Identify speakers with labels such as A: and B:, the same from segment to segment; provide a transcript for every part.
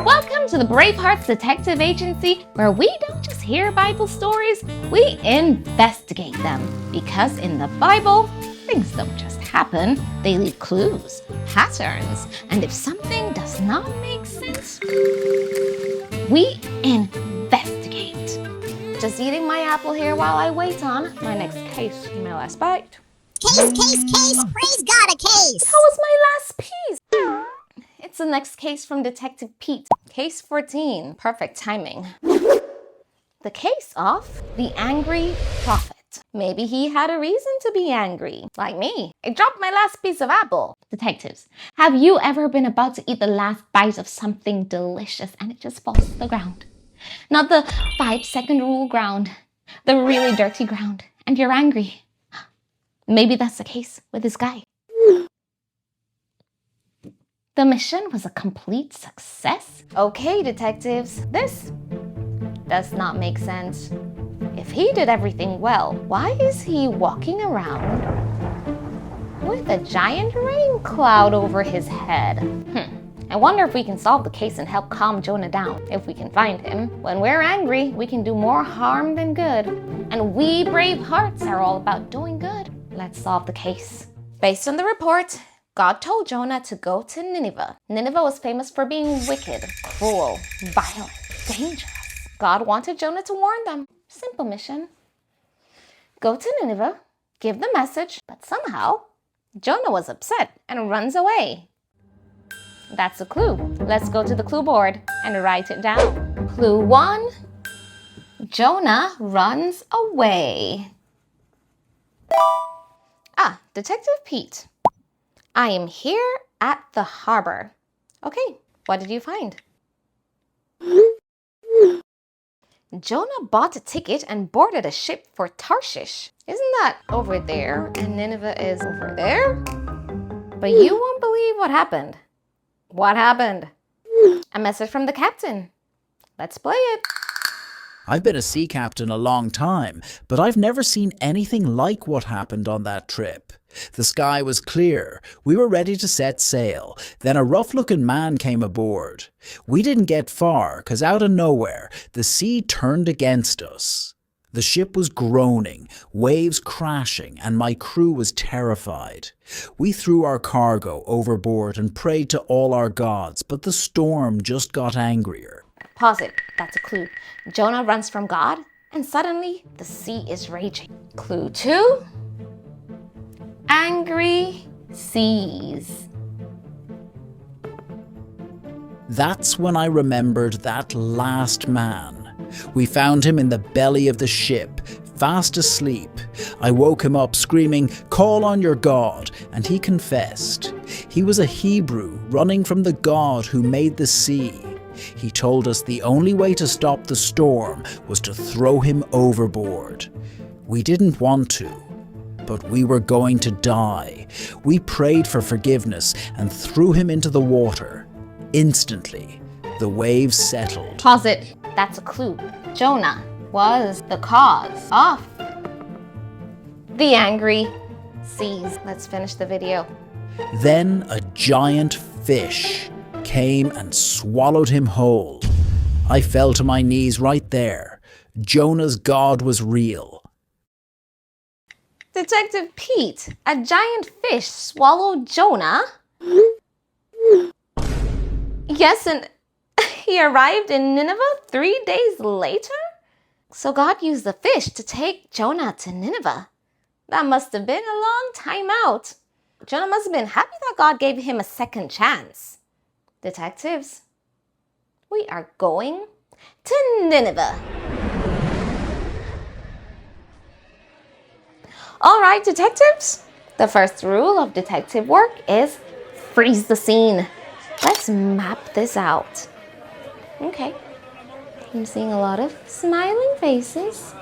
A: Welcome to the Bravehearts Detective Agency, where we don't just hear Bible stories, we investigate them. Because in the Bible, things don't just happen, they leave clues, patterns, and if something does not make sense, we investigate. Just eating my apple here while I wait on my next case in my last bite.
B: Case, praise God, a case!
A: How was my last piece? It's the next case from Detective Pete. Case 14. Perfect timing. The case of the angry prophet. Maybe he had a reason to be angry, like me. I dropped my last piece of apple. Detectives, have you ever been about to eat the last bite of something delicious and it just falls to the ground? Not the 5-second rule ground, the really dirty ground, and you're angry. Maybe that's the case with this guy. The mission was a complete success. Okay, detectives, this does not make sense. If he did everything well, why is he walking around with a giant rain cloud over his head? I wonder if we can solve the case and help calm Jonah down. If we can find him. When we're angry, we can do more harm than good. And we brave hearts are all about doing good. Let's solve the case. Based on the report, God told Jonah to go to Nineveh. Nineveh was famous for being wicked, cruel, violent, dangerous. God wanted Jonah to warn them. Simple mission. Go to Nineveh, give the message, but somehow Jonah was upset and runs away. That's a clue. Let's go to the clue board and write it down. Clue 1, Jonah runs away. Detective Pete. I am here at the harbor. Okay, what did you find? Jonah bought a ticket and boarded a ship for Tarshish. Isn't that over there? And Nineveh is over there? But you won't believe what happened. What happened? A message from the captain. Let's play it.
C: I've been a sea captain a long time, but I've never seen anything like what happened on that trip. The sky was clear. We were ready to set sail. Then a rough-looking man came aboard. We didn't get far, 'cause out of nowhere, the sea turned against us. The ship was groaning, waves crashing, and my crew was terrified. We threw our cargo overboard and prayed to all our gods, but the storm just got angrier.
A: Pause it. That's a clue. Jonah runs from God, and suddenly the sea is raging. Clue 2. Angry seas.
C: That's when I remembered that last man. We found him in the belly of the ship, fast asleep. I woke him up screaming, "Call on your God," and he confessed. He was a Hebrew running from the God who made the sea. He told us the only way to stop the storm was to throw him overboard. We didn't want to, but we were going to die. We prayed for forgiveness and threw him into the water. Instantly, the waves settled.
A: Pause it. That's a clue. Jonah was the cause of the angry seas. Let's finish the video.
C: Then a giant fish came and swallowed him whole. I fell to my knees right there. Jonah's God was real.
A: Detective Pete, a giant fish swallowed Jonah? Yes, and he arrived in Nineveh 3 days later? So God used the fish to take Jonah to Nineveh. That must have been a long time out. Jonah must have been happy that God gave him a second chance. Detectives, we are going to Nineveh. All right, detectives. The first rule of detective work is freeze the scene. Let's map this out. Okay, I'm seeing a lot of smiling faces.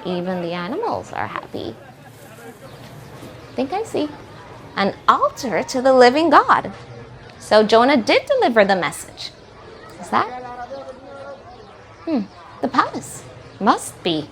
A: Even the animals are happy. I think I see an altar to the living God. So Jonah did deliver the message. Is that? The palace. Must be.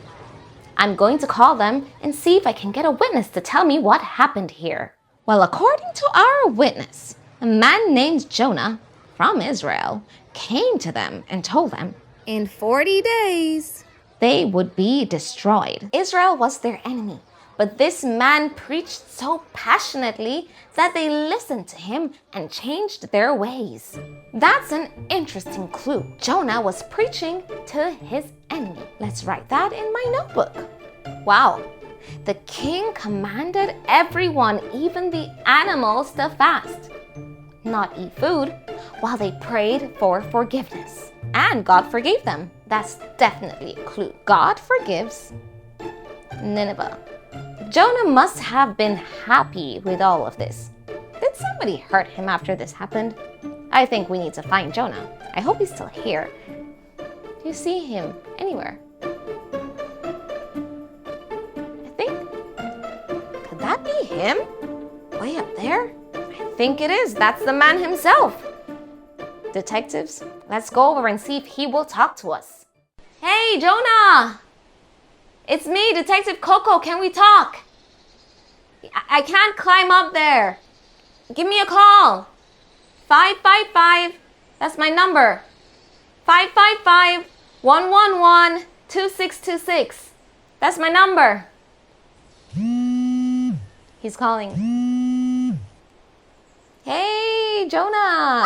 A: I'm going to call them and see if I can get a witness to tell me what happened here. Well, according to our witness, a man named Jonah from Israel came to them and told them
D: In 40 days.
A: they would be destroyed. Israel was their enemy, but this man preached so passionately that they listened to him and changed their ways. That's an interesting clue. Jonah was preaching to his enemy. Let's write that in my notebook. Wow. The king commanded everyone, even the animals, to fast, not eat food, while they prayed for forgiveness. And God forgave them. That's definitely a clue. God forgives Nineveh. Jonah must have been happy with all of this. Did somebody hurt him after this happened? I think we need to find Jonah. I hope he's still here. Do you see him anywhere? Could that be him? Way up there? I think it is. That's the man himself. Detectives, let's go over and see if he will talk to us. Hey, Jonah! It's me, Detective Coco. Can we talk? I can't climb up there. Give me a call. 555. That's my number. 555-111-2626. That's my number. He's calling. Hey, Jonah.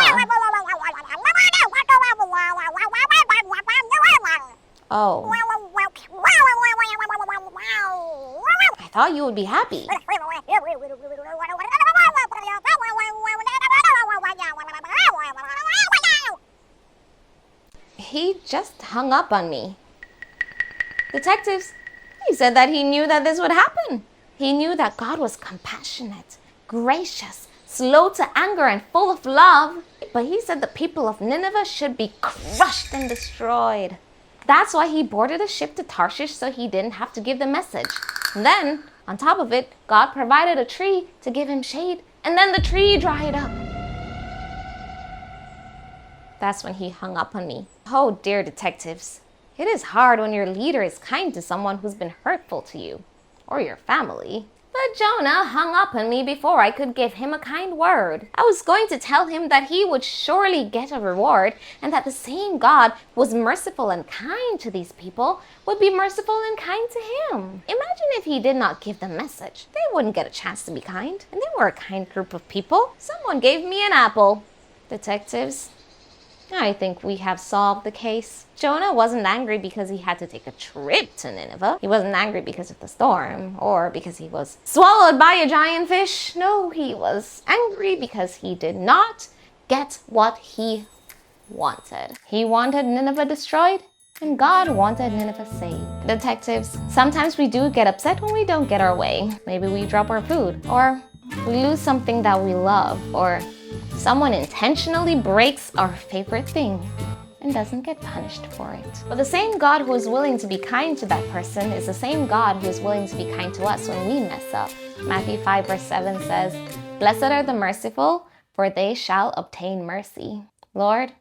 A: Oh. I thought you would be happy. He just hung up on me. Detectives, he said that he knew that this would happen. He knew that God was compassionate, gracious, slow to anger, and full of love. But he said the people of Nineveh should be crushed and destroyed. That's why he boarded a ship to Tarshish so he didn't have to give the message. And then, on top of it, God provided a tree to give him shade, and then the tree dried up. That's when he hung up on me. Oh dear, detectives. It is hard when your leader is kind to someone who's been hurtful to you, or your family. But Jonah hung up on me before I could give him a kind word. I was going to tell him that he would surely get a reward, and that the same God who was merciful and kind to these people would be merciful and kind to him. Imagine if he did not give the message. They wouldn't get a chance to be kind. And they were a kind group of people. Someone gave me an apple. Detectives, I think we have solved the case. Jonah wasn't angry because he had to take a trip to Nineveh. He wasn't angry because of the storm or because he was swallowed by a giant fish. No, he was angry because he did not get what he wanted. He wanted Nineveh destroyed, and God wanted Nineveh saved. Detectives, sometimes we do get upset when we don't get our way. Maybe we drop our food, or we lose something that we love, or someone intentionally breaks our favorite thing and doesn't get punished for it. But the same God who is willing to be kind to that person is the same God who is willing to be kind to us when we mess up. Matthew 5 verse 7 says, "Blessed are the merciful, for they shall obtain mercy." Lord,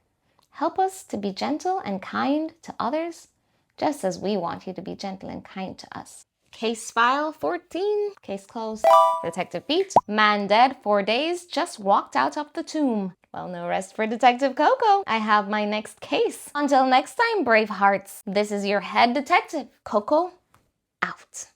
A: help us to be gentle and kind to others, just as we want you to be gentle and kind to us. Case file 14. Case closed. Detective Pete. Man dead 4 days, just walked out of the tomb. Well, no rest for Detective Coco. I have my next case. Until next time, brave hearts. This is your head detective, Coco, out.